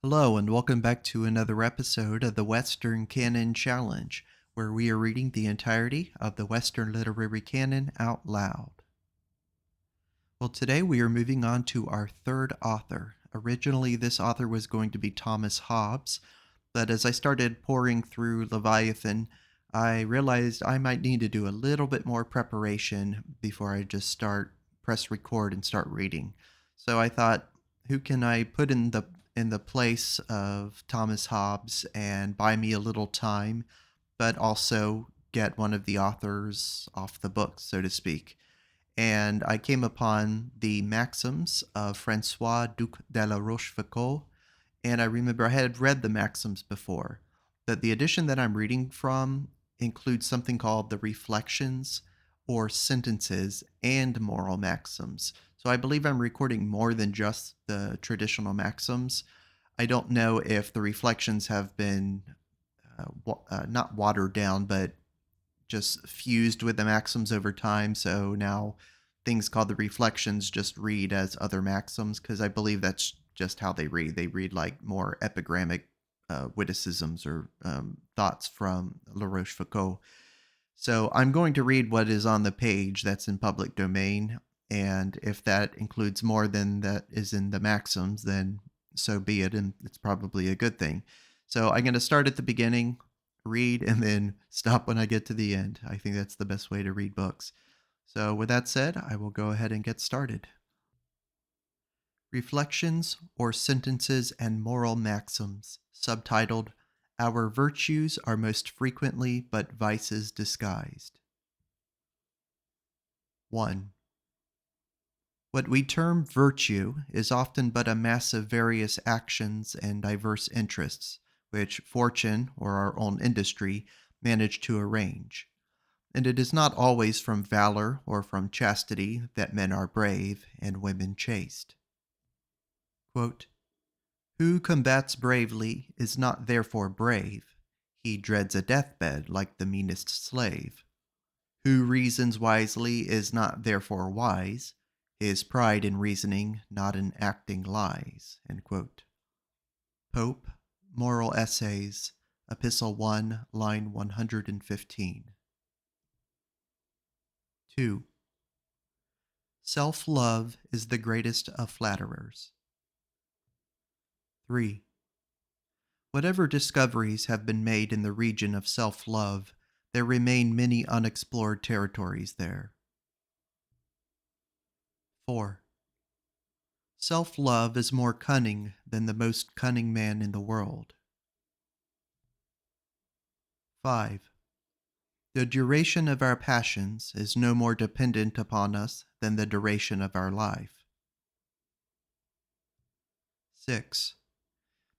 Hello, and welcome back to another episode of the Western Canon Challenge, where we are reading the entirety of the Western literary canon out loud. Well, today we are moving on to our third author. Originally, this author was going to be Thomas Hobbes, but as I started pouring through Leviathan, I realized I might need to do a little bit more preparation before I just press record and start reading. So I thought, who can I put in the place of Thomas Hobbes and buy me a little time, but also get one of the authors off the book, so to speak. And I came upon the Maxims of Francois, Duc de la Rochefoucauld, and I remember I had read the Maxims before, but the edition that I'm reading from includes something called the Reflections or Sentences and Moral Maxims. So I believe I'm recording more than just the traditional Maxims. I don't know if the Reflections have been not watered down, but just fused with the Maxims over time. So now things called the Reflections just read as other Maxims, because I believe that's just how they read. They read like more epigrammic witticisms or thoughts from La Rochefoucauld. So I'm going to read what is on the page that's in public domain, and if that includes more than that is in the Maxims, then so be it, and it's probably a good thing. So I'm going to start at the beginning, read, and then stop when I get to the end. I think that's the best way to read books. So with that said, I will go ahead and get started. Reflections or Sentences and Moral Maxims, subtitled Our Virtues Are Most Frequently But Vices Disguised. 1. What we term virtue is often but a mass of various actions and diverse interests, which fortune or our own industry manage to arrange. And it is not always from valor or from chastity that men are brave and women chaste. Quote, Who combats bravely is not therefore brave. He dreads a deathbed like the meanest slave. Who reasons wisely is not therefore wise. His pride in reasoning, not in acting lies. End quote. Pope, Moral Essays, Epistle 1, line 115. 2. Self-love is the greatest of flatterers. 3. Whatever discoveries have been made in the region of self-love, there remain many unexplored territories there. 4. Self-love is more cunning than the most cunning man in the world. 5. The duration of our passions is no more dependent upon us than the duration of our life. 6.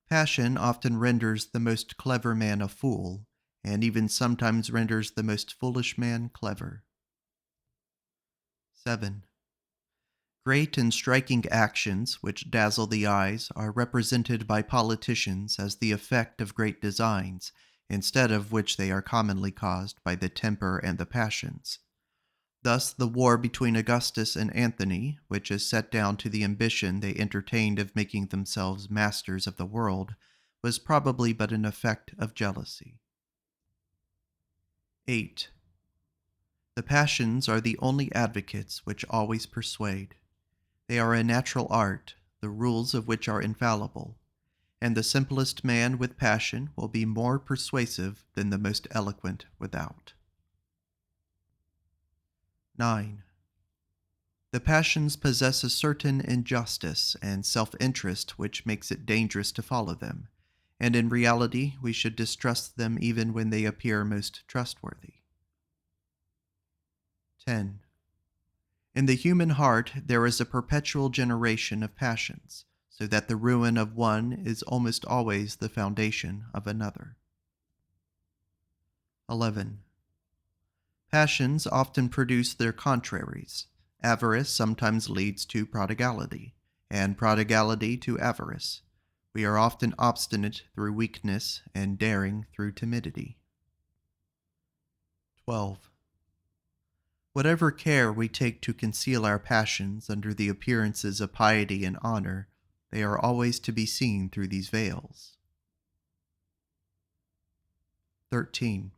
Passion often renders the most clever man a fool, and even sometimes renders the most foolish man clever. 7. Great and striking actions which dazzle the eyes are represented by politicians as the effect of great designs, instead of which they are commonly caused by the temper and the passions. Thus the war between Augustus and Antony, which is set down to the ambition they entertained of making themselves masters of the world, was probably but an effect of jealousy. 8. The passions are the only advocates which always persuade. They are a natural art, the rules of which are infallible, and the simplest man with passion will be more persuasive than the most eloquent without. 9. The passions possess a certain injustice and self-interest which makes it dangerous to follow them, and in reality we should distrust them even when they appear most trustworthy. 10. In the human heart there is a perpetual generation of passions, so that the ruin of one is almost always the foundation of another. 11. Passions often produce their contraries. Avarice sometimes leads to prodigality, and prodigality to avarice. We are often obstinate through weakness and daring through timidity. 12. Whatever care we take to conceal our passions under the appearances of piety and honor, They are always to be seen through these veils. 13.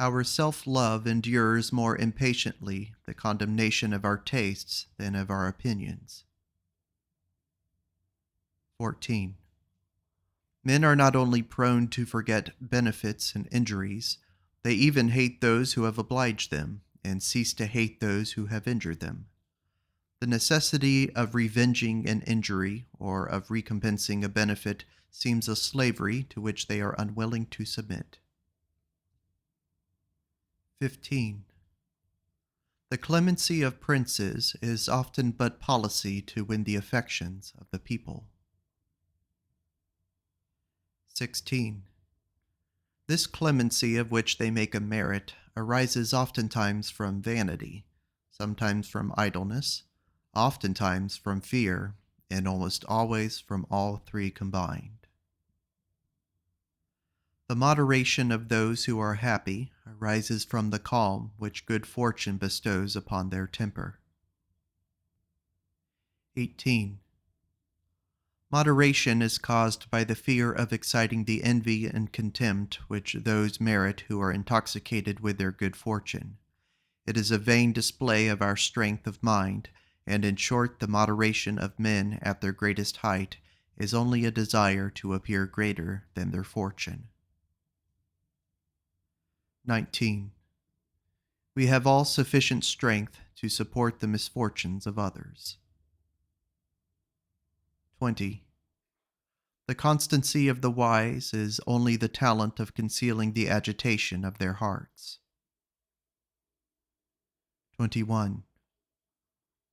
Our self-love endures more impatiently the condemnation of our tastes than of our opinions. 14. Men are not only prone to forget benefits and injuries, they even hate those who have obliged them, and cease to hate those who have injured them. The necessity of revenging an injury or of recompensing a benefit seems a slavery to which they are unwilling to submit. 15. The clemency of princes is often but policy to win the affections of the people. 16. This clemency of which they make a merit arises oftentimes from vanity, sometimes from idleness, oftentimes from fear, and almost always from all three combined. The moderation of those who are happy arises from the calm which good fortune bestows upon their temper. 18. Moderation is caused by the fear of exciting the envy and contempt which those merit who are intoxicated with their good fortune. It is a vain display of our strength of mind, and in short, the moderation of men at their greatest height is only a desire to appear greater than their fortune. 19. We have all sufficient strength to support the misfortunes of others. 20. The constancy of the wise is only the talent of concealing the agitation of their hearts. 21.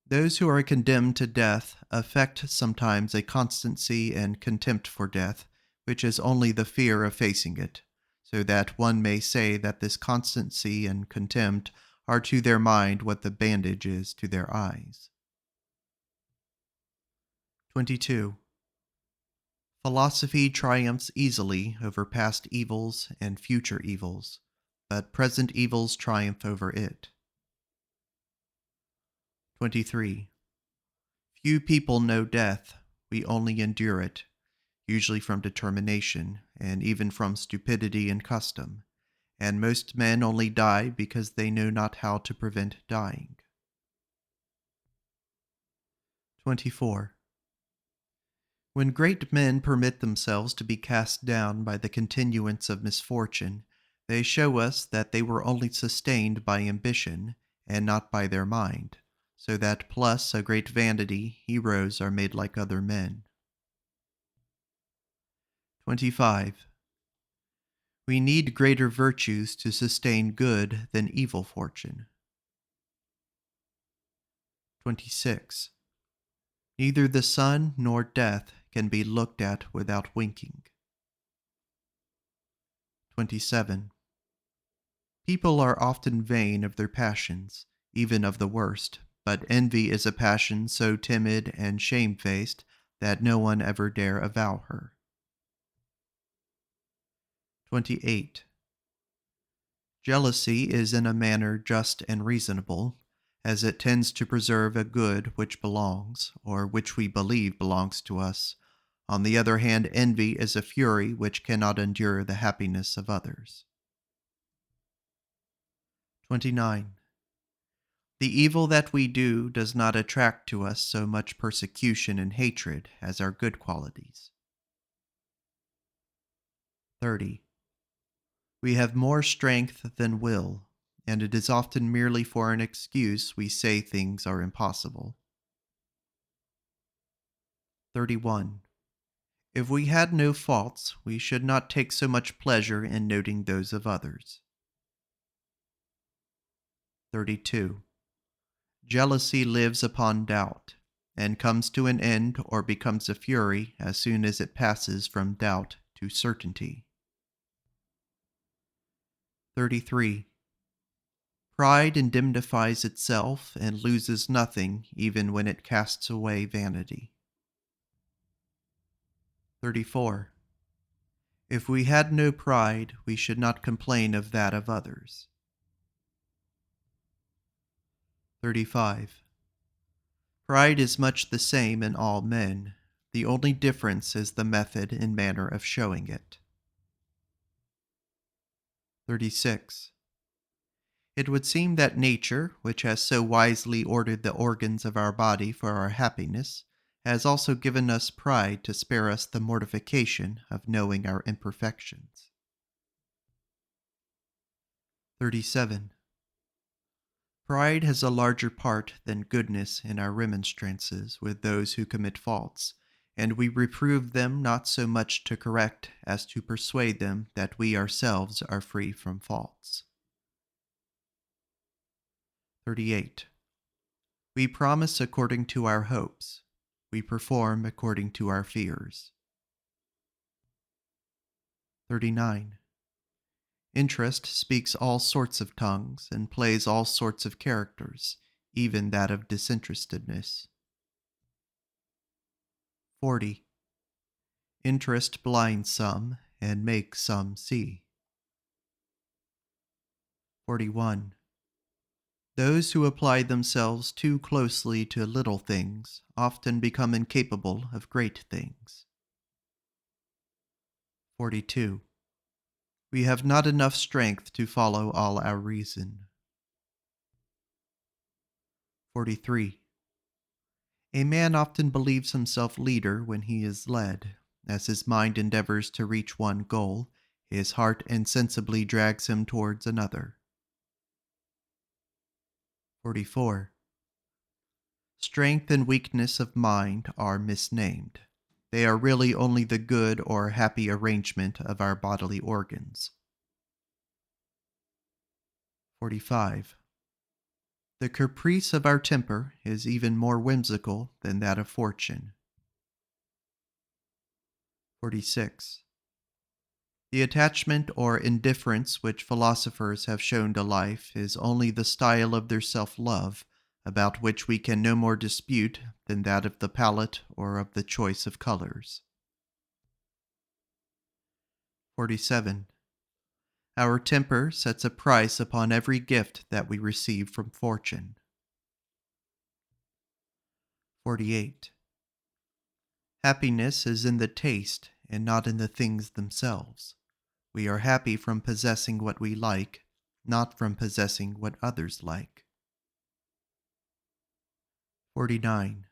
Those who are condemned to death affect sometimes a constancy and contempt for death, which is only the fear of facing it, so that one may say that this constancy and contempt are to their mind what the bandage is to their eyes. 22. Philosophy triumphs easily over past evils and future evils, but present evils triumph over it. 23. Few people know death, we only endure it, usually from determination, and even from stupidity and custom, and most men only die because they know not how to prevent dying. 24. When great men permit themselves to be cast down by the continuance of misfortune, they show us that they were only sustained by ambition, and not by their mind, so that plus a great vanity heroes are made like other men. 25. We need greater virtues to sustain good than evil fortune. 26. Neither the sun nor death can be looked at without winking. 27. People are often vain of their passions, even of the worst, but envy is a passion so timid and shamefaced that no one ever dare avow her. 28. Jealousy is in a manner just and reasonable, as it tends to preserve a good which belongs, or which we believe belongs to us. On the other hand, envy is a fury which cannot endure the happiness of others. 29. The evil that we do does not attract to us so much persecution and hatred as our good qualities. 30. We have more strength than will, and it is often merely for an excuse we say things are impossible. 31. If we had no faults, we should not take so much pleasure in noting those of others. 32. Jealousy lives upon doubt, and comes to an end or becomes a fury as soon as it passes from doubt to certainty. 33. Pride indemnifies itself and loses nothing even when it casts away vanity. 34. If we had no pride, we should not complain of that of others. 35. Pride is much the same in all men. The only difference is the method and manner of showing it. 36. It would seem that nature, which has so wisely ordered the organs of our body for our happiness, has also given us pride to spare us the mortification of knowing our imperfections. 37. Pride has a larger part than goodness in our remonstrances with those who commit faults, and we reprove them not so much to correct as to persuade them that we ourselves are free from faults. 38. We promise according to our hopes. We perform according to our fears. 39. Interest speaks all sorts of tongues and plays all sorts of characters, even that of disinterestedness. 40. Interest blinds some and makes some see. 41. Those who apply themselves too closely to little things often become incapable of great things. 42. We have not enough strength to follow all our reason. 43. A man often believes himself leader when he is led. As his mind endeavors to reach one goal, his heart insensibly drags him towards another. 44. Strength and weakness of mind are misnamed. They are really only the good or happy arrangement of our bodily organs. 45. The caprice of our temper is even more whimsical than that of fortune. 46. The attachment or indifference which philosophers have shown to life is only the style of their self-love, about which we can no more dispute than that of the palette or of the choice of colors. 47. Our temper sets a price upon every gift that we receive from fortune. 48. Happiness is in the taste and not in the things themselves. We are happy from possessing what we like, not from possessing what others like. 49.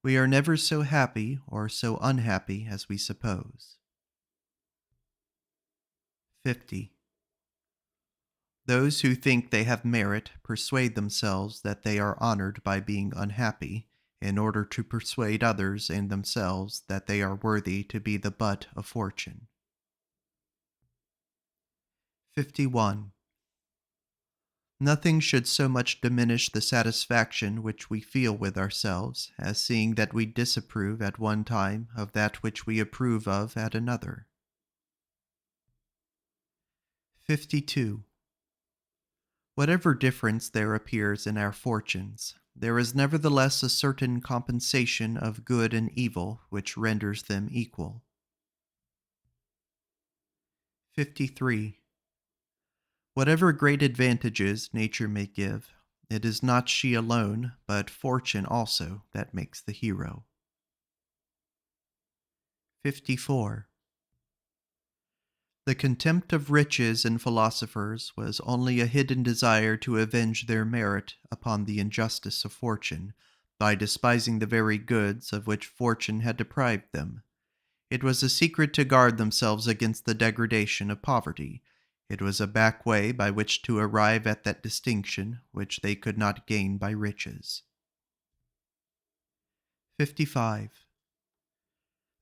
We are never so happy or so unhappy as we suppose. 50. Those who think they have merit persuade themselves that they are honored by being unhappy, in order to persuade others and themselves that they are worthy to be the butt of fortune. 51. Nothing should so much diminish the satisfaction which we feel with ourselves as seeing that we disapprove at one time of that which we approve of at another. 52. Whatever difference there appears in our fortunes, there is nevertheless a certain compensation of good and evil which renders them equal. 53. Whatever great advantages nature may give, it is not she alone, but fortune also, that makes the hero. 54. The contempt of riches and philosophers was only a hidden desire to avenge their merit upon the injustice of fortune, by despising the very goods of which fortune had deprived them. It was a secret to guard themselves against the degradation of poverty. It was a back way by which to arrive at that distinction which they could not gain by riches. 55.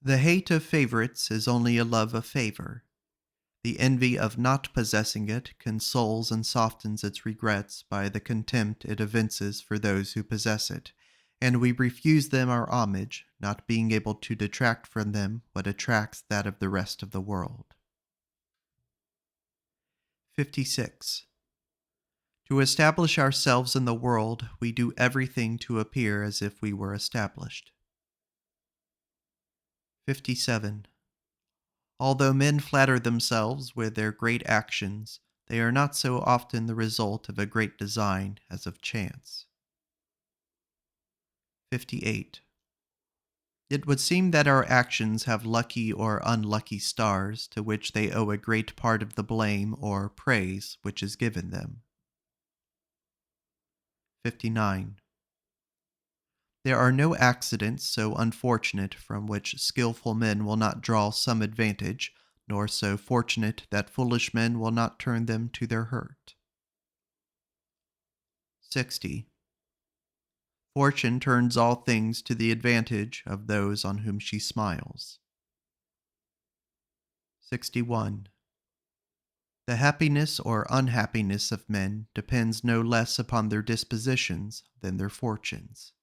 The hate of favorites is only a love of favor. The envy of not possessing it consoles and softens its regrets by the contempt it evinces for those who possess it, and we refuse them our homage, not being able to detract from them what attracts that of the rest of the world. 56. To establish ourselves in the world, we do everything to appear as if we were established. 57. Although men flatter themselves with their great actions, they are not so often the result of a great design as of chance. 58. It would seem that our actions have lucky or unlucky stars to which they owe a great part of the blame or praise which is given them. 59. There are no accidents so unfortunate from which skillful men will not draw some advantage, nor so fortunate that foolish men will not turn them to their hurt. 60. Fortune turns all things to the advantage of those on whom she smiles. 61. The happiness or unhappiness of men depends no less upon their dispositions than their fortunes.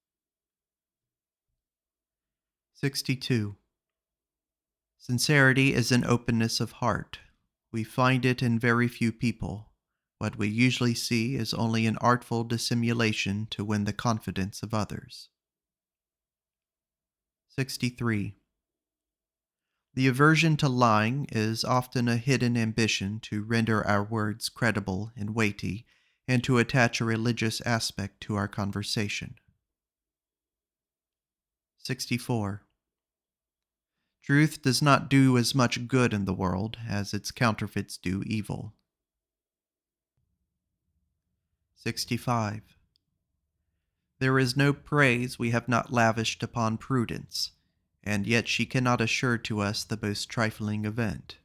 62. Sincerity is an openness of heart. We find it in very few people. What we usually see is only an artful dissimulation to win the confidence of others. 63. The aversion to lying is often a hidden ambition to render our words credible and weighty, and to attach a religious aspect to our conversation. 64. Truth does not do as much good in the world as its counterfeits do evil. 65. There is no praise we have not lavished upon prudence, and yet she cannot assure to us the most trifling event.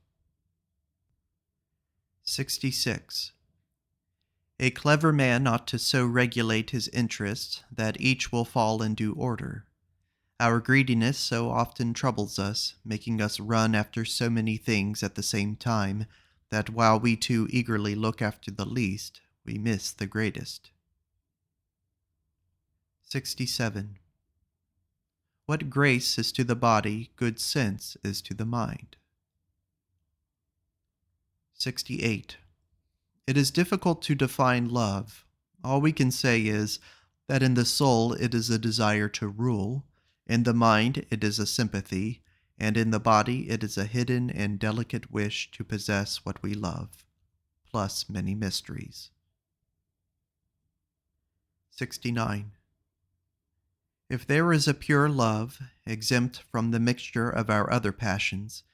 66. A clever man ought to so regulate his interests that each will fall in due order. Our greediness so often troubles us, making us run after so many things at the same time, that while we too eagerly look after the least, we miss the greatest. 67. What grace is to the body, good sense is to the mind. 68. It is difficult to define love. All we can say is that in the soul it is a desire to rule, in the mind it is a sympathy, and in the body it is a hidden and delicate wish to possess what we love, plus many mysteries. 69. If there is a pure love, exempt from the mixture of our other passions,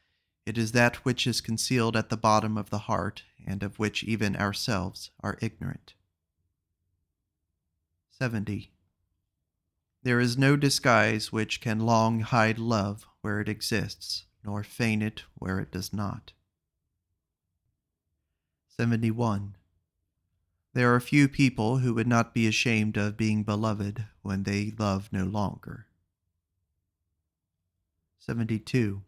it is that which is concealed at the bottom of the heart, and of which even ourselves are ignorant. 70. There is no disguise which can long hide love where it exists, nor feign it where it does not. 71. There are few people who would not be ashamed of being beloved when they love no longer. 72.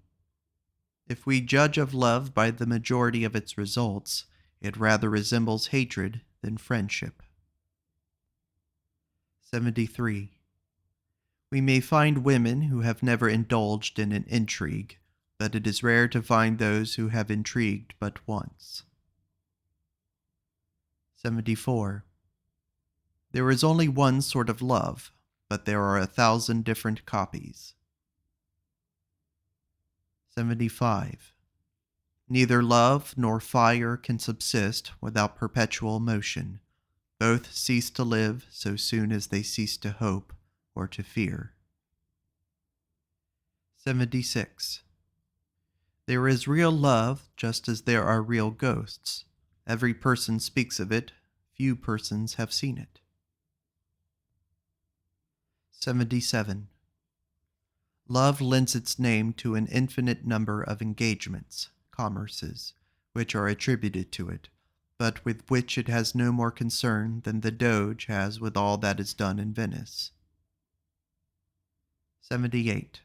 If we judge of love by the majority of its results, it rather resembles hatred than friendship. 73. We may find women who have never indulged in an intrigue, but it is rare to find those who have intrigued but once. 74. There is only one sort of love, but there are 1,000 different copies. 75. Neither love nor fire can subsist without perpetual motion. Both cease to live so soon as they cease to hope or to fear. 76. There is real love just as there are real ghosts. Every person speaks of it, few persons have seen it. 77. Love lends its name to an infinite number of engagements, commerces, which are attributed to it, but with which it has no more concern than the Doge has with all that is done in Venice. 78.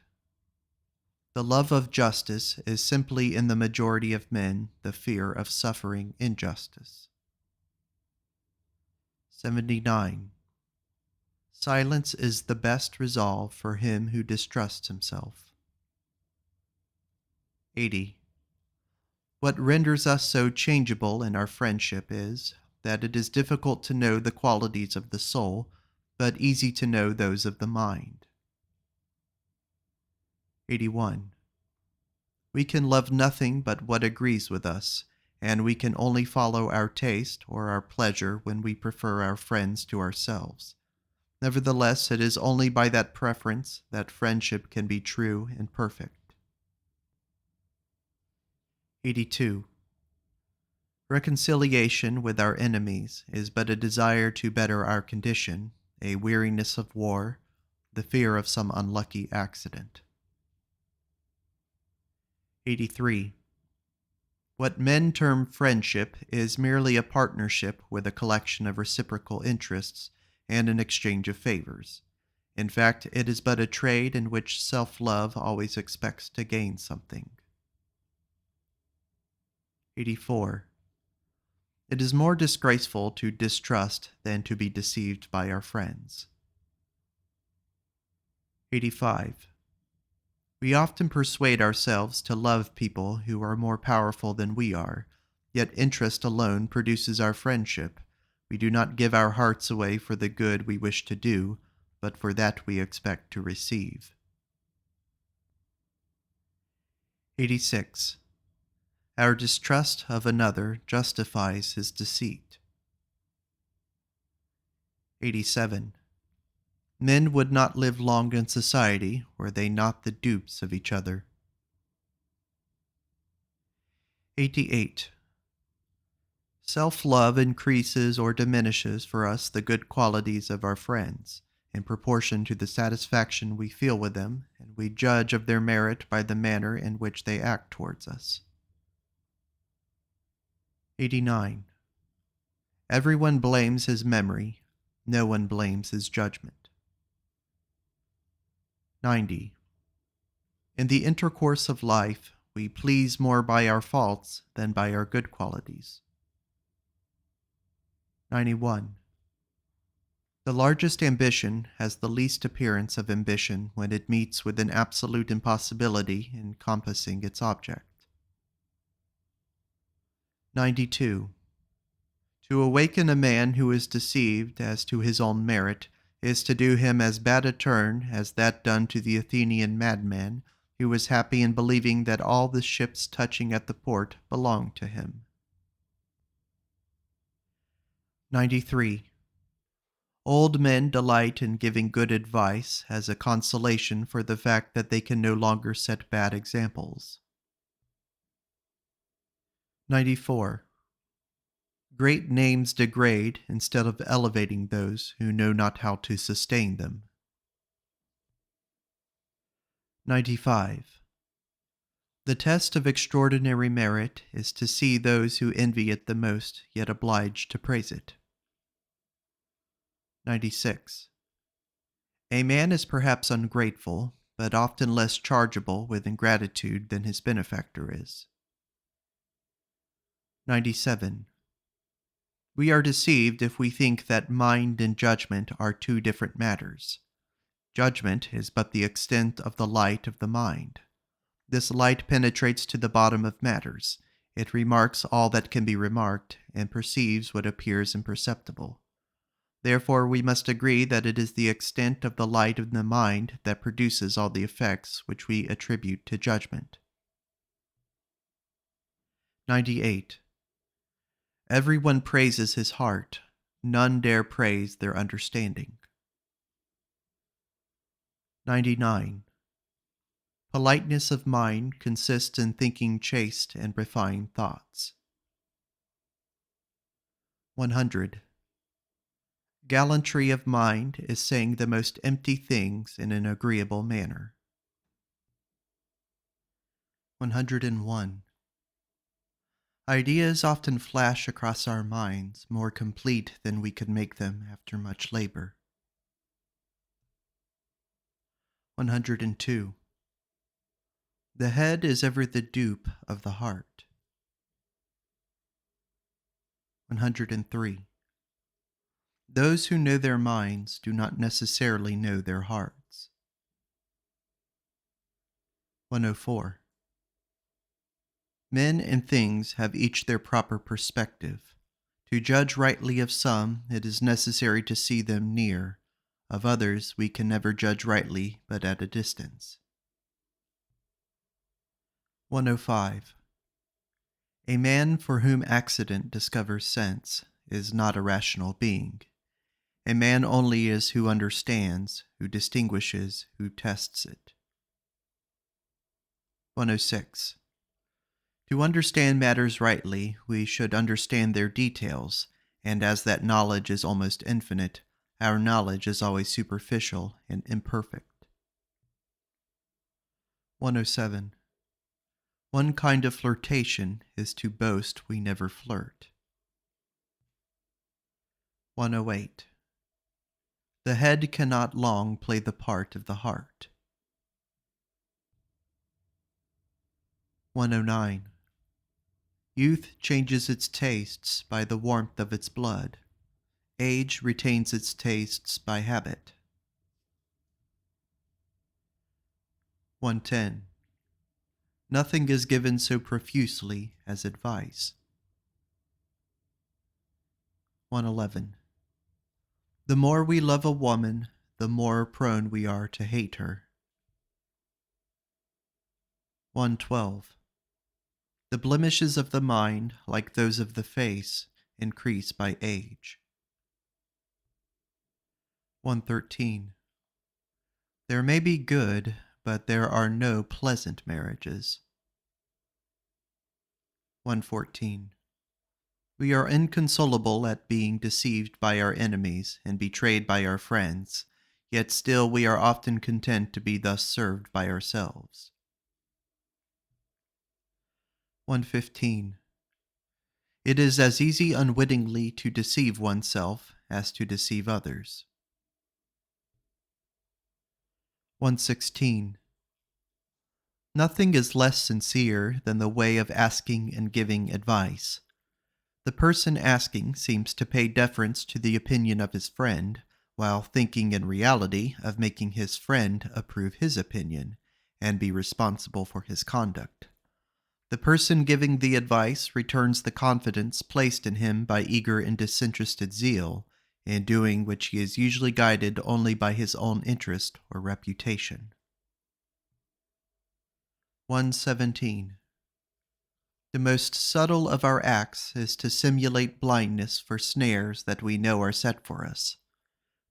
The love of justice is simply in the majority of men the fear of suffering injustice. 79. Silence is the best resolve for him who distrusts himself. 80. What renders us so changeable in our friendship is, that it is difficult to know the qualities of the soul, but easy to know those of the mind. 81. We can love nothing but what agrees with us, and we can only follow our taste or our pleasure when we prefer our friends to ourselves. Nevertheless, it is only by that preference that friendship can be true and perfect. 82. Reconciliation with our enemies is but a desire to better our condition, a weariness of war, the fear of some unlucky accident. 83. What men term friendship is merely a partnership with a collection of reciprocal interests and an exchange of favors. In fact, it is but a trade in which self-love always expects to gain something. 84. It is more disgraceful to distrust than to be deceived by our friends. 85. We often persuade ourselves to love people who are more powerful than we are, yet interest alone produces our friendship. We do not give our hearts away for the good we wish to do, but for that we expect to receive. 86. Our distrust of another justifies his deceit. 87. Men would not live long in society were they not the dupes of each other. 88. Self-love increases or diminishes for us the good qualities of our friends, in proportion to the satisfaction we feel with them, and we judge of their merit by the manner in which they act towards us. 89. Everyone blames his memory, no one blames his judgment. 90. In the intercourse of life, we please more by our faults than by our good qualities. 91. The largest ambition has the least appearance of ambition when it meets with an absolute impossibility in compassing its object. 92. To awaken a man who is deceived as to his own merit is to do him as bad a turn as that done to the Athenian madman, who was happy in believing that all the ships touching at the port belonged to him. 93. Old men delight in giving good advice as a consolation for the fact that they can no longer set bad examples. 94. Great names degrade instead of elevating those who know not how to sustain them. 95. The test of extraordinary merit is to see those who envy it the most, yet obliged to praise it. 96. A man is perhaps ungrateful, but often less chargeable with ingratitude than his benefactor is. 97. We are deceived if we think that mind and judgment are two different matters. Judgment is but the extent of the light of the mind. This light penetrates to the bottom of matters. It remarks all that can be remarked, and perceives what appears imperceptible. Therefore we must agree that it is the extent of the light of the mind that produces all the effects which we attribute to judgment. 98. Everyone praises his heart, none dare praise their understanding. 99. Politeness of mind consists in thinking chaste and refined thoughts. 100. Gallantry of mind is saying the most empty things in an agreeable manner. 101. Ideas often flash across our minds more complete than we could make them after much labor. 102. The head is ever the dupe of the heart. 103. Those who know their minds do not necessarily know their hearts. 104. Men and things have each their proper perspective. To judge rightly of some, it is necessary to see them near. Of others, we can never judge rightly but at a distance. 105. A man for whom accident discovers sense is not a rational being. A man only is who understands, who distinguishes, who tests it. 106. To understand matters rightly, we should understand their details, and as that knowledge is almost infinite, our knowledge is always superficial and imperfect. 107. One kind of flirtation is to boast we never flirt. 108. The head cannot long play the part of the heart. 109. Youth changes its tastes by the warmth of its blood. Age retains its tastes by habit. 110. Nothing is given so profusely as advice. 111. The more we love a woman, the more prone we are to hate her. 112. The blemishes of the mind, like those of the face, increase by age. 113. There may be good, but there are no pleasant marriages. 114. We are inconsolable at being deceived by our enemies and betrayed by our friends, yet still we are often content to be thus served by ourselves. 115. It is as easy unwittingly to deceive oneself as to deceive others. 116. Nothing is less sincere than the way of asking and giving advice. The person asking seems to pay deference to the opinion of his friend, while thinking in reality of making his friend approve his opinion and be responsible for his conduct. The person giving the advice returns the confidence placed in him by eager and disinterested zeal, in doing which he is usually guided only by his own interest or reputation. 117. The most subtle of our acts is to simulate blindness for snares that we know are set for us.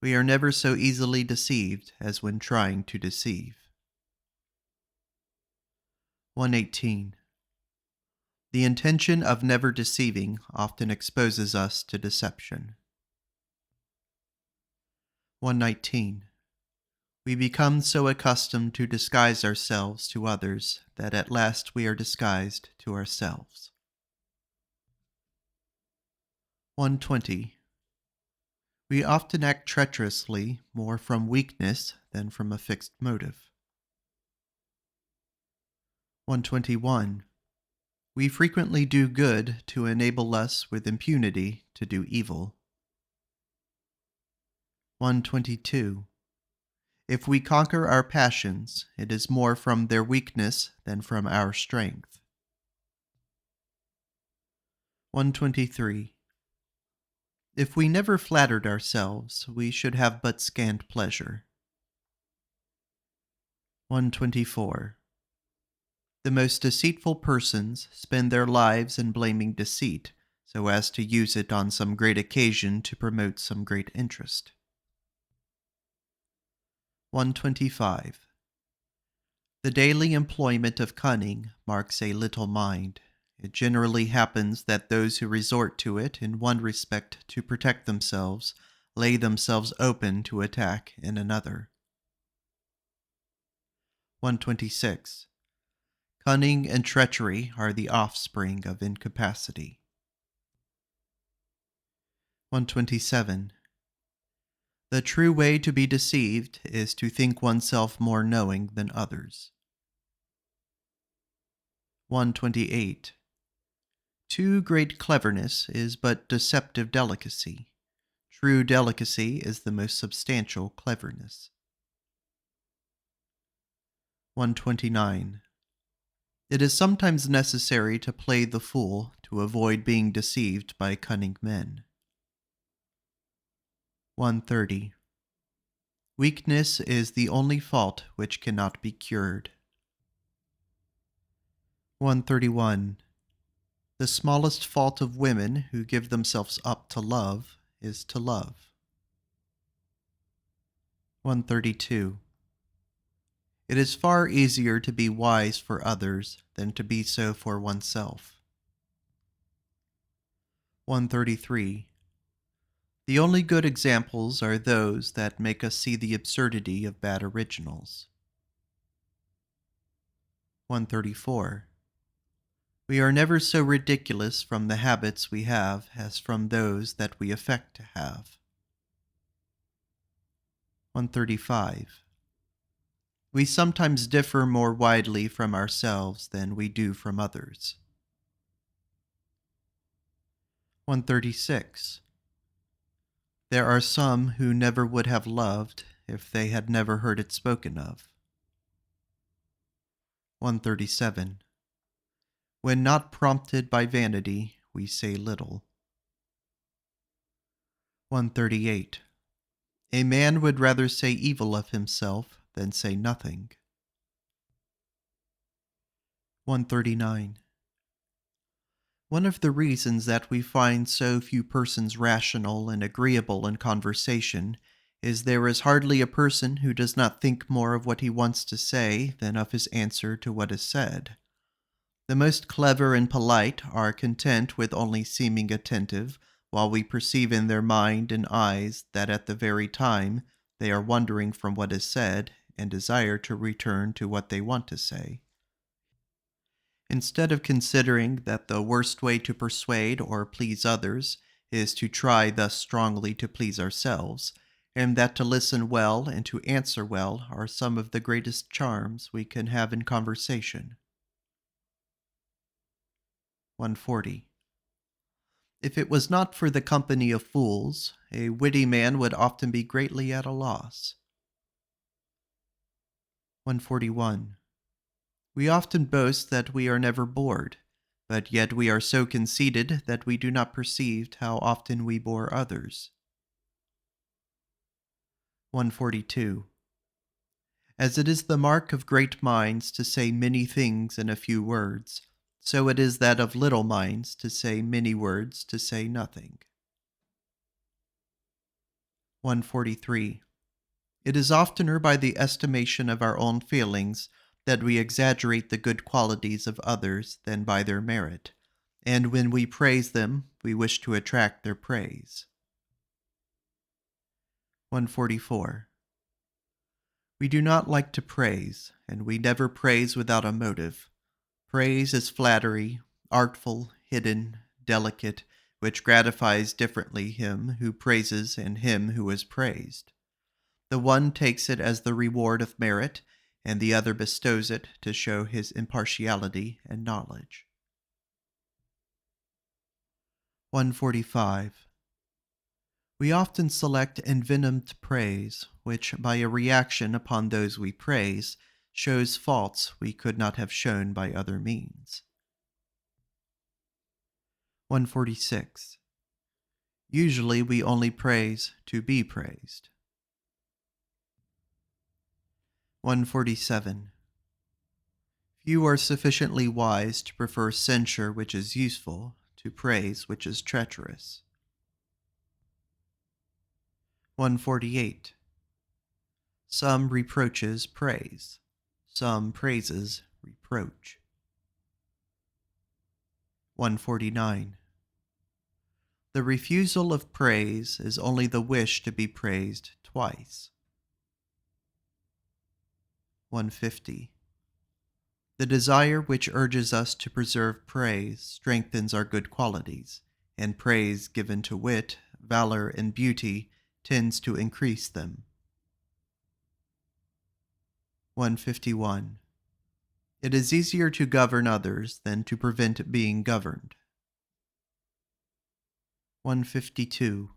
We are never so easily deceived as when trying to deceive. 118. The intention of never deceiving often exposes us to deception. 119. We become so accustomed to disguise ourselves to others that at last we are disguised to ourselves. 120. We often act treacherously more from weakness than from a fixed motive. 121. We frequently do good to enable us with impunity to do evil. 122. If we conquer our passions, it is more from their weakness than from our strength. 123. If we never flattered ourselves, we should have but scant pleasure. 124. The most deceitful persons spend their lives in blaming deceit, so as to use it on some great occasion to promote some great interest. 125. The daily employment of cunning marks a little mind. It generally happens that those who resort to it in one respect to protect themselves lay themselves open to attack in another. 126. Cunning and treachery are the offspring of incapacity. 127. The true way to be deceived is to think oneself more knowing than others. 128. Too great cleverness is but deceptive delicacy. True delicacy is the most substantial cleverness. 129. It is sometimes necessary to play the fool to avoid being deceived by cunning men. 130. Weakness is the only fault which cannot be cured. 131. The smallest fault of women who give themselves up to love is to love. 132. It is far easier to be wise for others than to be so for oneself. 133. The only good examples are those that make us see the absurdity of bad originals. 134. We are never so ridiculous from the habits we have as from those that we affect to have. 135. We sometimes differ more widely from ourselves than we do from others. 136. There are some who never would have loved if they had never heard it spoken of. 137. When not prompted by vanity, we say little. 138. A man would rather say evil of himself than say nothing. 139. One of the reasons that we find so few persons rational and agreeable in conversation is there is hardly a person who does not think more of what he wants to say than of his answer to what is said. The most clever and polite are content with only seeming attentive, while we perceive in their mind and eyes that at the very time they are wandering from what is said and desire to return to what they want to say. Instead of considering that the worst way to persuade or please others is to try thus strongly to please ourselves, and that to listen well and to answer well are some of the greatest charms we can have in conversation. 140. If it was not for the company of fools, a witty man would often be greatly at a loss. 141. We often boast that we are never bored, but yet we are so conceited that we do not perceive how often we bore others. 142. As it is the mark of great minds to say many things in a few words, so it is that of little minds to say many words to say nothing. 143. It is oftener by the estimation of our own feelings that we exaggerate the good qualities of others than by their merit, and when we praise them, we wish to attract their praise. 144. We do not like to praise, and we never praise without a motive. Praise is flattery, artful, hidden, delicate, which gratifies differently him who praises and him who is praised. The one takes it as the reward of merit, and the other bestows it to show his impartiality and knowledge. 145. We often select envenomed praise, which, by a reaction upon those we praise, shows faults we could not have shown by other means. 146. Usually we only praise to be praised. 147. Few are sufficiently wise to prefer censure which is useful to praise which is treacherous. 148. Some reproaches praise, some praises reproach. 149. The refusal of praise is only the wish to be praised twice. 150. The desire which urges us to preserve praise strengthens our good qualities, and praise given to wit, valor, and beauty tends to increase them. 151. It is easier to govern others than to prevent being governed. 152.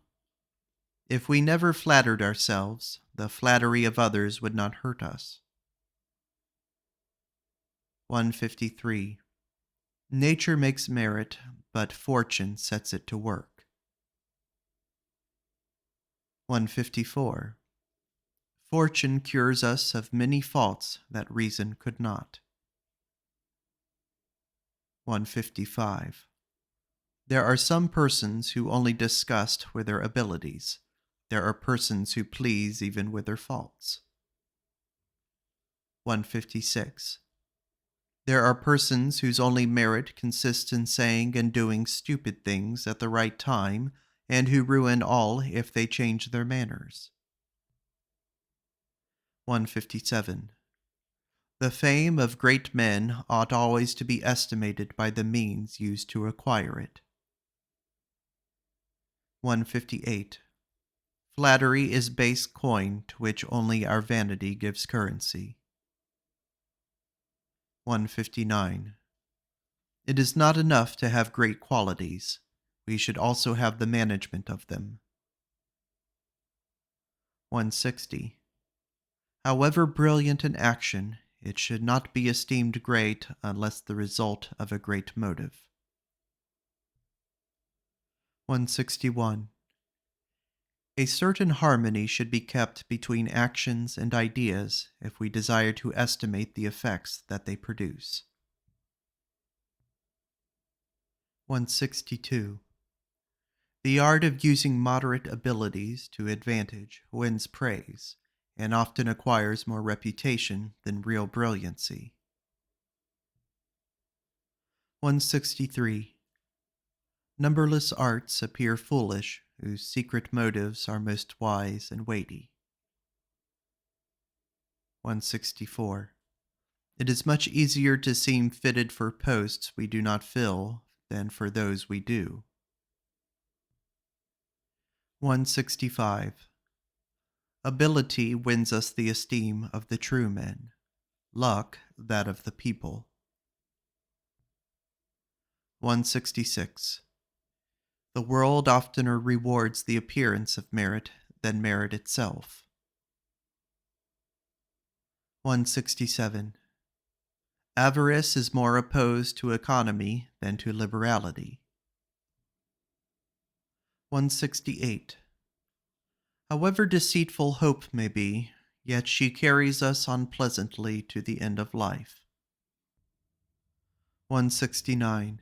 If we never flattered ourselves, the flattery of others would not hurt us. 153. Nature makes merit, but fortune sets it to work. 154. Fortune cures us of many faults that reason could not. 155. There are some persons who only disgust with their abilities, There are persons who please even with their faults. 156. There are persons whose only merit consists in saying and doing stupid things at the right time, and who ruin all if they change their manners. 157. The fame of great men ought always to be estimated by the means used to acquire it. 158. Flattery is base coin to which only our vanity gives currency. 159. It is not enough to have great qualities. We should also have the management of them. 160. However brilliant an action, it should not be esteemed great unless the result of a great motive. 161. A certain harmony should be kept between actions and ideas if we desire to estimate the effects that they produce. 162. The art of using moderate abilities to advantage wins praise, and often acquires more reputation than real brilliancy. 163. Numberless arts appear foolish, whose secret motives are most wise and weighty. 164. It is much easier to seem fitted for posts we do not fill than for those we do. 165. Ability wins us the esteem of the true men, luck that of the people. 166. The world oftener rewards the appearance of merit than merit itself. 167. Avarice is more opposed to economy than to liberality. 168. However deceitful hope may be, yet she carries us on pleasantly to the end of life. 169.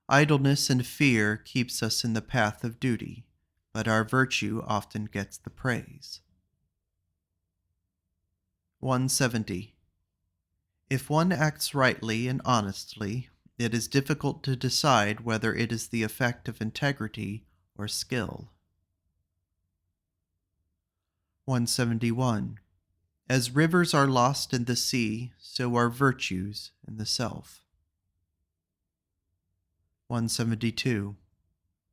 Idleness and fear keeps us in the path of duty, but our virtue often gets the praise. 170. If one acts rightly and honestly, it is difficult to decide whether it is the effect of integrity or skill. 171. As rivers are lost in the sea, so are virtues in the self. 172.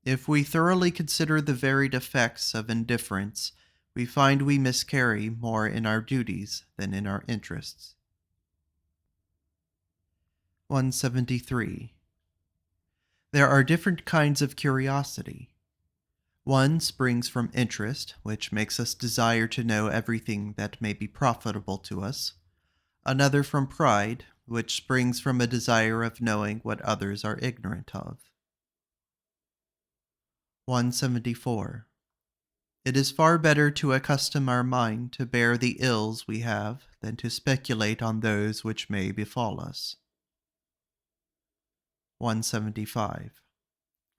If we thoroughly consider the varied effects of indifference, we find we miscarry more in our duties than in our interests. 173. There are different kinds of curiosity. One springs from interest, which makes us desire to know everything that may be profitable to us. Another from pride, which springs from a desire of knowing what others are ignorant of. 174. It is far better to accustom our mind to bear the ills we have than to speculate on those which may befall us. 175.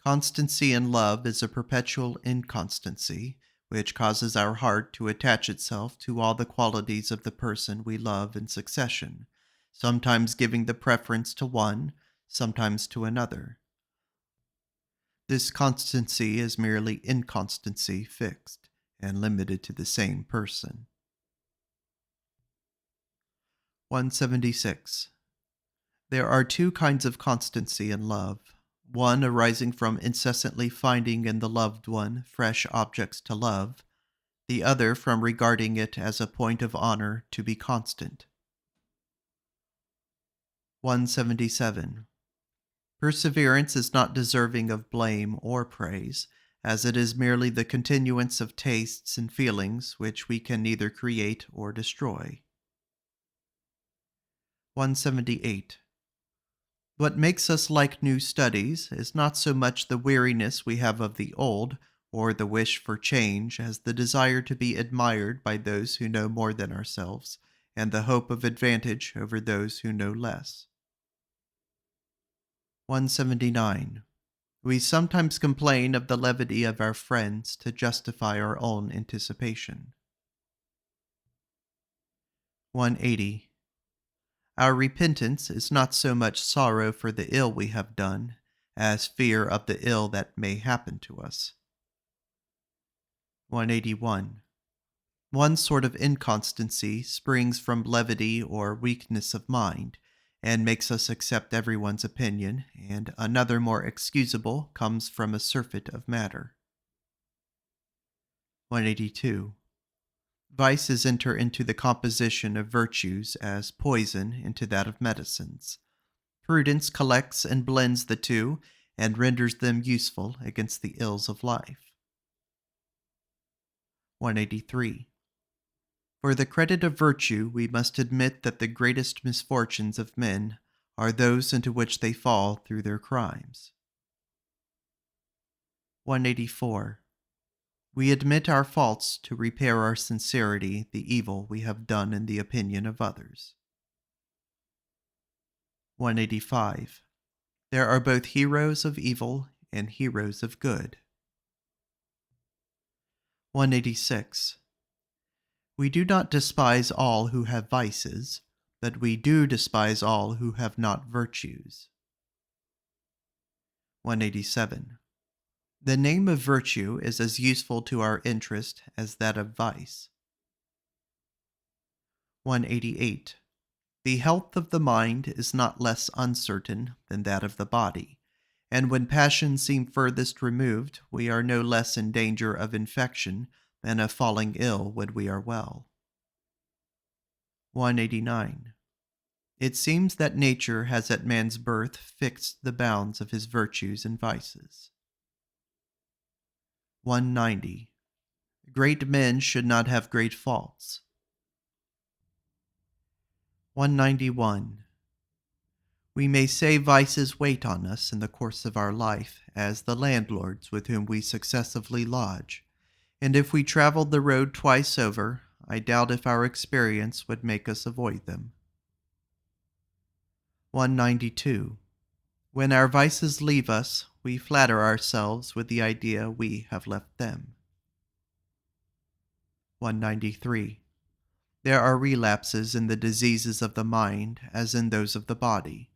Constancy in love is a perpetual inconstancy, which causes our heart to attach itself to all the qualities of the person we love in succession, sometimes giving the preference to one, sometimes to another. This constancy is merely inconstancy fixed and limited to the same person. 176. There are two kinds of constancy in love, one arising from incessantly finding in the loved one fresh objects to love, the other from regarding it as a point of honor to be constant. 177. Perseverance is not deserving of blame or praise, as it is merely the continuance of tastes and feelings which we can neither create or destroy. 178. What makes us like new studies is not so much the weariness we have of the old, or the wish for change, as the desire to be admired by those who know more than ourselves, and the hope of advantage over those who know less. 179. We sometimes complain of the levity of our friends to justify our own anticipation. 180. Our repentance is not so much sorrow for the ill we have done, as fear of the ill that may happen to us. 181. One sort of inconstancy springs from levity or weakness of mind, and makes us accept everyone's opinion, and another more excusable comes from a surfeit of matter. 182. Vices enter into the composition of virtues as poison into that of medicines. Prudence collects and blends the two, and renders them useful against the ills of life. 183. For the credit of virtue, we must admit that the greatest misfortunes of men are those into which they fall through their crimes. 184. We admit our faults to repair our sincerity the evil we have done in the opinion of others. 185. There are both heroes of evil and heroes of good. 186. We do not despise all who have vices, but we do despise all who have not virtues. 187. The name of virtue is as useful to our interest as that of vice. 188. The health of the mind is not less uncertain than that of the body, and when passions seem furthest removed, we are no less in danger of infection than of falling ill when we are well. 189. It seems that nature has at man's birth fixed the bounds of his virtues and vices. 190. Great men should not have great faults. 191. We may say vices wait on us in the course of our life, as the landlords with whom we successively lodge, and if we traveled the road twice over, I doubt if our experience would make us avoid them. 192. When our vices leave us, we flatter ourselves with the idea we have left them. 193. There are relapses in the diseases of the mind as in those of the body.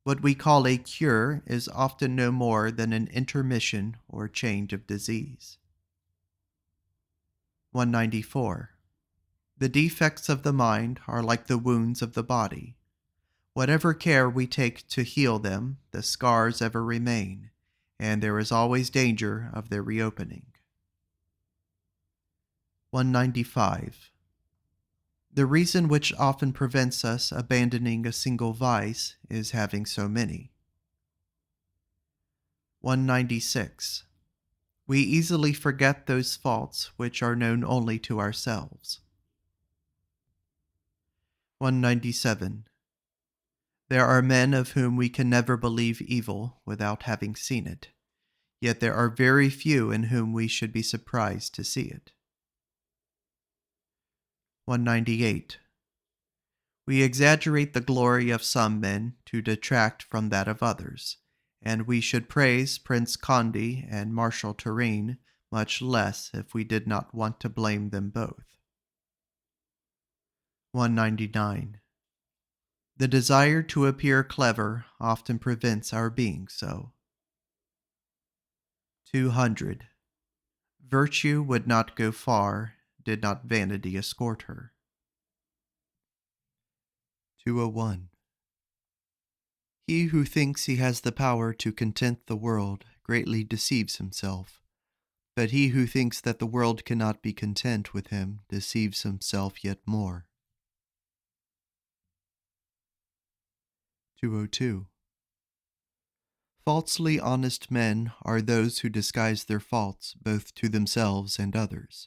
What we call a cure is often no more than an intermission or change of disease. 194. The defects of the mind are like the wounds of the body. Whatever care we take to heal them, the scars ever remain, and there is always danger of their reopening. 195. The reason which often prevents us abandoning a single vice is having so many. 196. We easily forget those faults which are known only to ourselves. 197. There are men of whom we can never believe evil without having seen it, yet there are very few in whom we should be surprised to see it. 198. We exaggerate the glory of some men to detract from that of others, and we should praise Prince Condé and Marshal Turenne much less if we did not want to blame them both. 199. The desire to appear clever often prevents our being so. 200. Virtue would not go far did not vanity escort her. 201. He who thinks he has the power to content the world greatly deceives himself, but he who thinks that the world cannot be content with him deceives himself yet more. 202. Falsely honest men are those who disguise their faults both to themselves and others.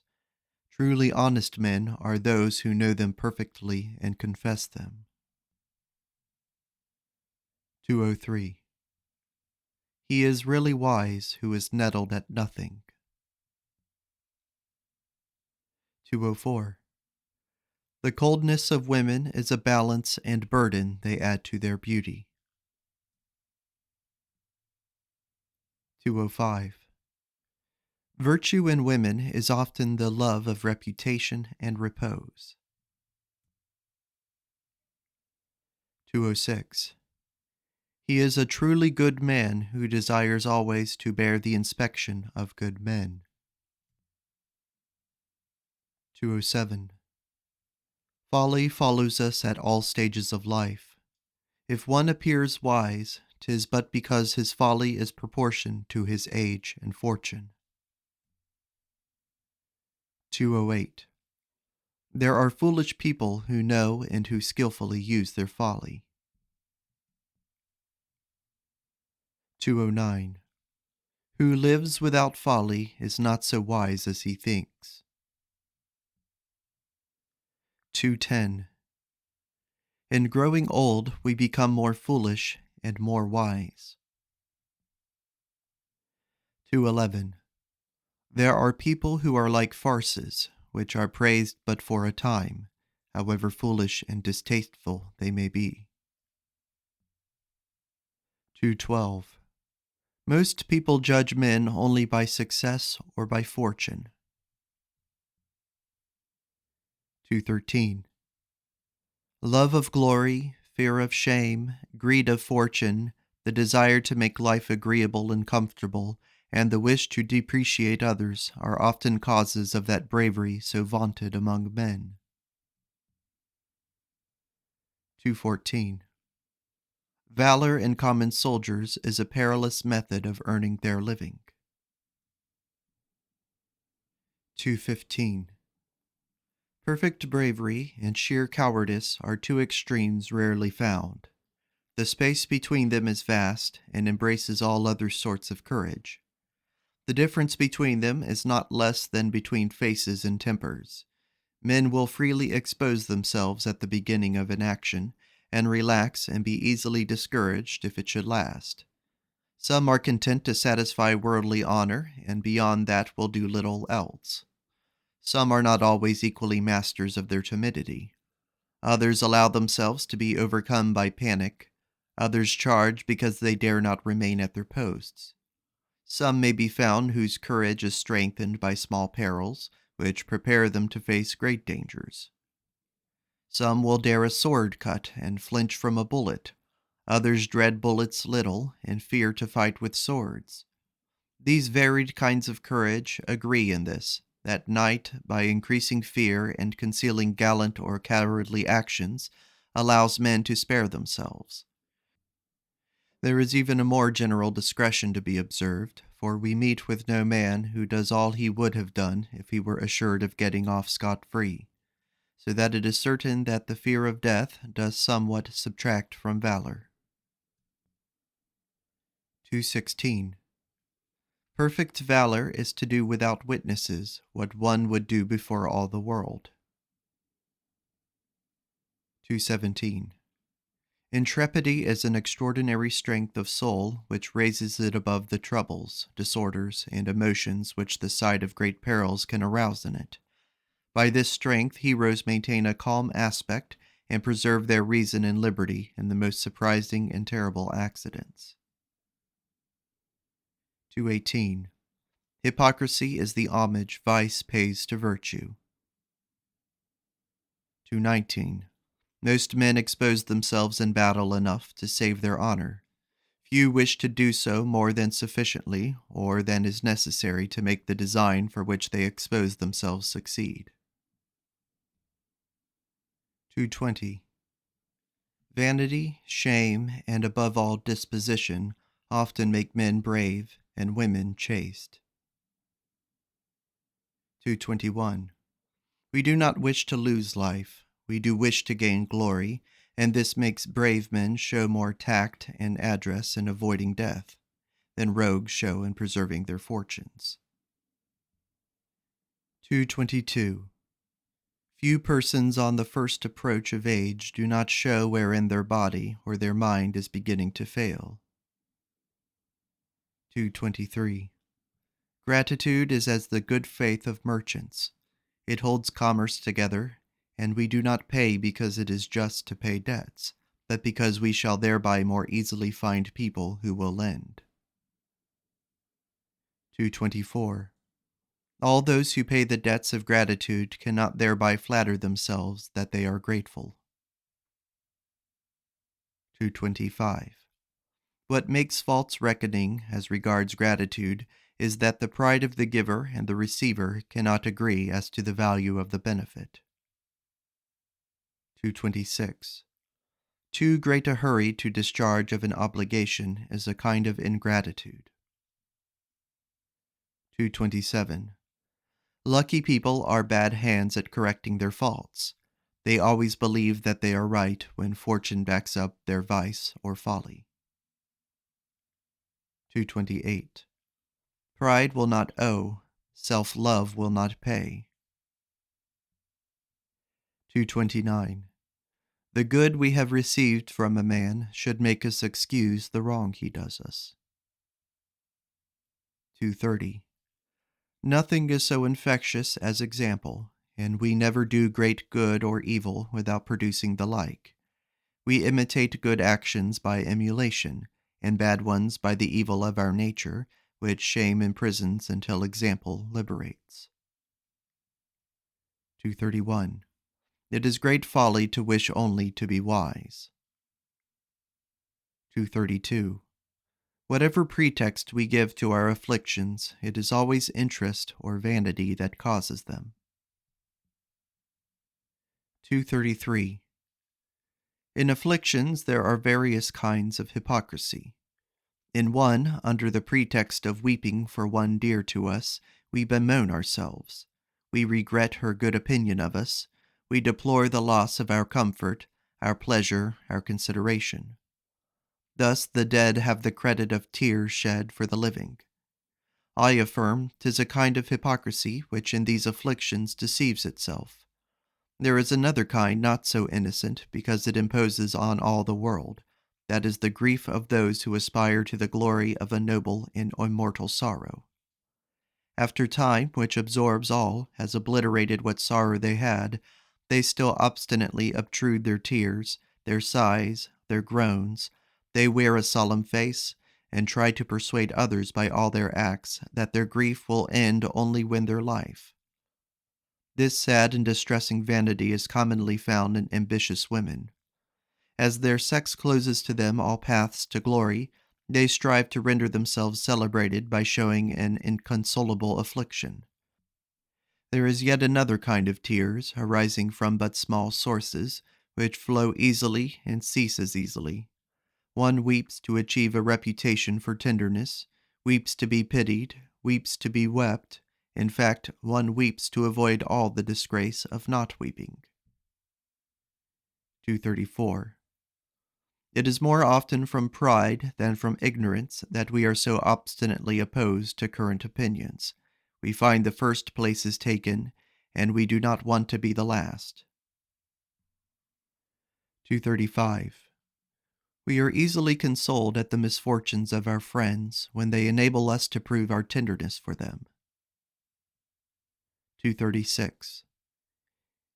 Truly honest men are those who know them perfectly and confess them. 203. He is really wise who is nettled at nothing. 204. The coldness of women is a balance and burden they add to their beauty. 205. Virtue in women is often the love of reputation and repose. 206. He is a truly good man who desires always to bear the inspection of good men. 207. Folly follows us at all stages of life. If one appears wise, 'tis but because his folly is proportioned to his age and fortune. 208. There are foolish people who know and who skillfully use their folly. 209. Who lives without folly is not so wise as he thinks. 210. In growing old, we become more foolish and more wise. 211. There are people who are like farces, which are praised but for a time, however foolish and distasteful they may be. 212. Most people judge men only by success or by fortune. 213. Love of glory, fear of shame, greed of fortune, the desire to make life agreeable and comfortable, and the wish to depreciate others are often causes of that bravery so vaunted among men. 214. Valor in common soldiers is a perilous method of earning their living. 215. Perfect bravery and sheer cowardice are two extremes rarely found. The space between them is vast and embraces all other sorts of courage. The difference between them is not less than between faces and tempers. Men will freely expose themselves at the beginning of an action, and relax and be easily discouraged if it should last. Some are content to satisfy worldly honor, and beyond that will do little else. Some are not always equally masters of their timidity. Others allow themselves to be overcome by panic. Others charge because they dare not remain at their posts. Some may be found whose courage is strengthened by small perils, which prepare them to face great dangers. Some will dare a sword cut and flinch from a bullet. Others dread bullets little and fear to fight with swords. These varied kinds of courage agree in this, that night, by increasing fear and concealing gallant or cowardly actions, allows men to spare themselves. There is even a more general discretion to be observed, for we meet with no man who does all he would have done if he were assured of getting off scot-free, so that it is certain that the fear of death does somewhat subtract from valor. 216. Perfect valor is to do without witnesses what one would do before all the world. 217. Intrepidity is an extraordinary strength of soul which raises it above the troubles, disorders, and emotions which the sight of great perils can arouse in it. By this strength heroes maintain a calm aspect and preserve their reason and liberty in the most surprising and terrible accidents. 218. Hypocrisy is the homage vice pays to virtue. 219. Most men expose themselves in battle enough to save their honor. Few wish to do so more than sufficiently, or than is necessary to make the design for which they expose themselves succeed. 220. Vanity, shame, and above all disposition often make men brave and women chaste. 221. We do not wish to lose life. We do wish to gain glory, and this makes brave men show more tact and address in avoiding death than rogues show in preserving their fortunes. 222. Few persons on the first approach of age do not show wherein their body or their mind is beginning to fail. 223. Gratitude is as the good faith of merchants. It holds commerce together, and we do not pay because it is just to pay debts, but because we shall thereby more easily find people who will lend. 224. All those who pay the debts of gratitude cannot thereby flatter themselves that they are grateful. 225. What makes false reckoning as regards gratitude is that the pride of the giver and the receiver cannot agree as to the value of the benefit. 226. Too great a hurry to discharge of an obligation is a kind of ingratitude. 227. Lucky people are bad hands at correcting their faults. They always believe that they are right when fortune backs up their vice or folly. 228. Pride will not owe, self-love will not pay. 229. The good we have received from a man should make us excuse the wrong he does us. 230. Nothing is so infectious as example, and we never do great good or evil without producing the like. We imitate good actions by emulation, and bad ones by the evil of our nature, which shame imprisons until example liberates. 231. It is great folly to wish only to be wise. 232. Whatever pretext we give to our afflictions, it is always interest or vanity that causes them. 233. In afflictions there are various kinds of hypocrisy. In one, under the pretext of weeping for one dear to us, we bemoan ourselves. We regret her good opinion of us. We deplore the loss of our comfort, our pleasure, our consideration. Thus the dead have the credit of tears shed for the living. I affirm 'tis a kind of hypocrisy which in these afflictions deceives itself. There is another kind not so innocent, because it imposes on all the world. That is the grief of those who aspire to the glory of a noble and immortal sorrow. After time, which absorbs all, has obliterated what sorrow they had, they still obstinately obtrude their tears, their sighs, their groans. They wear a solemn face, and try to persuade others by all their acts that their grief will end only when their life. This sad and distressing vanity is commonly found in ambitious women. As their sex closes to them all paths to glory, they strive to render themselves celebrated by showing an inconsolable affliction. There is yet another kind of tears, arising from but small sources, which flow easily and cease as easily. One weeps to achieve a reputation for tenderness, weeps to be pitied, weeps to be wept. In fact, one weeps to avoid all the disgrace of not weeping. 234. It is more often from pride than from ignorance that we are so obstinately opposed to current opinions. We find the first places taken, and we do not want to be the last. 235. We are easily consoled at the misfortunes of our friends when they enable us to prove our tenderness for them. 236.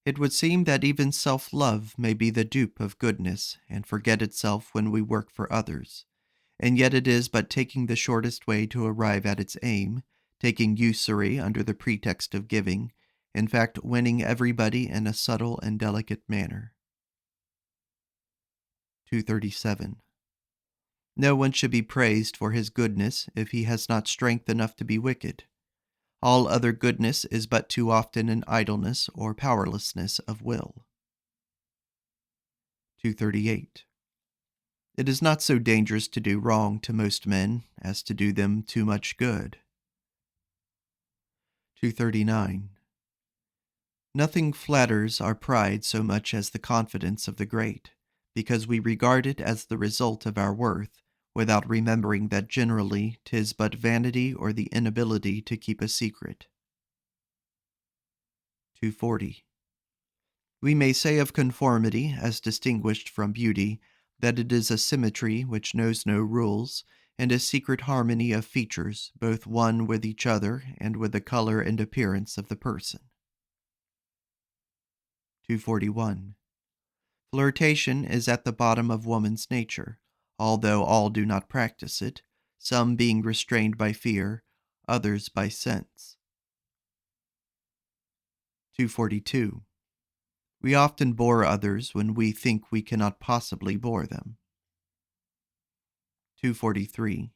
It would seem that even self-love may be the dupe of goodness and forget itself when we work for others, and yet it is but taking the shortest way to arrive at its aim, taking usury under the pretext of giving, in fact winning everybody in a subtle and delicate manner. 237. No one should be praised for his goodness if he has not strength enough to be wicked. All other goodness is but too often an idleness or powerlessness of will. 238. It is not so dangerous to do wrong to most men as to do them too much good. 239. Nothing flatters our pride so much as the confidence of the great, because we regard it as the result of our worth, without remembering that generally 'tis but vanity or the inability to keep a secret. 240. We may say of conformity, as distinguished from beauty, that it is a symmetry which knows no rules, and a secret harmony of features, both one with each other and with the color and appearance of the person. 241. Flirtation is at the bottom of woman's nature, although all do not practice it, some being restrained by fear, others by sense. 242. We often bore others when we think we cannot possibly bore them. 243.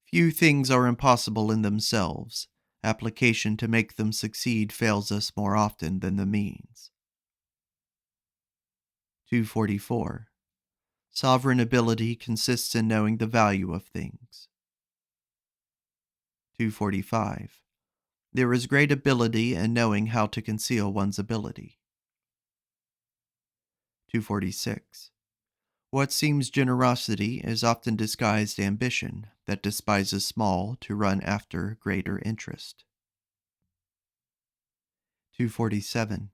Few things are impossible in themselves. Application to make them succeed fails us more often than the means. 244. Sovereign ability consists in knowing the value of things. 245. There is great ability in knowing how to conceal one's ability. 246. What seems generosity is often disguised ambition that despises small to run after greater interest. 247.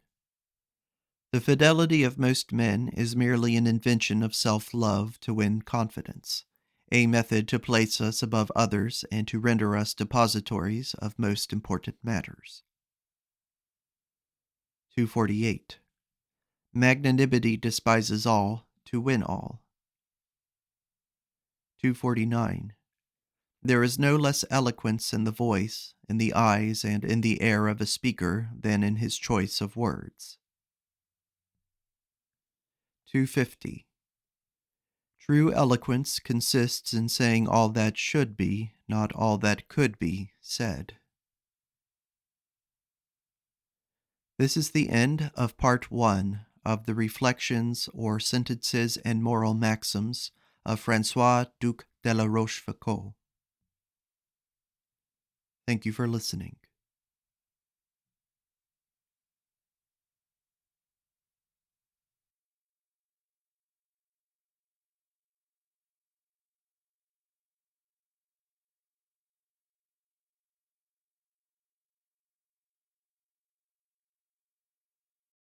The fidelity of most men is merely an invention of self-love to win confidence, a method to place us above others and to render us depositories of most important matters. 248. Magnanimity despises all to win all. 249. There is no less eloquence in the voice, in the eyes, and in the air of a speaker than in his choice of words. 250. True eloquence consists in saying all that should be, not all that could be, said. This is the end of part 1 of the Reflections or Sentences and Moral Maxims of Francois, Duc de la Rochefoucauld. Thank you for listening.